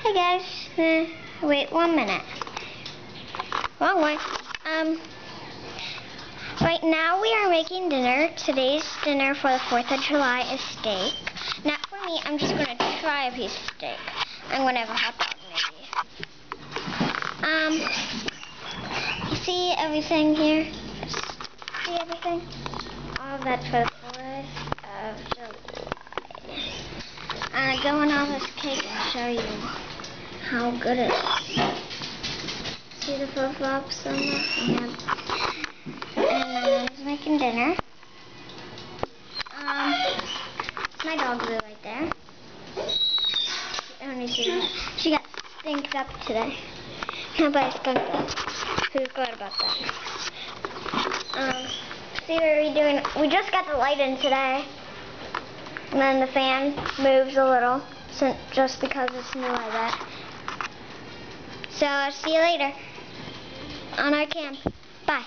Hey guys, wait 1 minute. Wrong one. Right now we are making dinner. Today's dinner for the 4th of July is steak. Not for me, I'm just going to try a piece of steak. I'm going to have a hot dog maybe. See everything here? See everything? All of that's for the 4th of July. I'm going to go on all this cake and show you how good it is. See the flip-flops on there? And my mom's making dinner. It's my dog Blue right there. Let me see that. She got stinked up today. Not by a skunk though. Who's glad about that? See what we're doing? We just got the light in today. And then the fan moves a little, just because it's new, I bet. So, I'll see you later on our camp. Bye.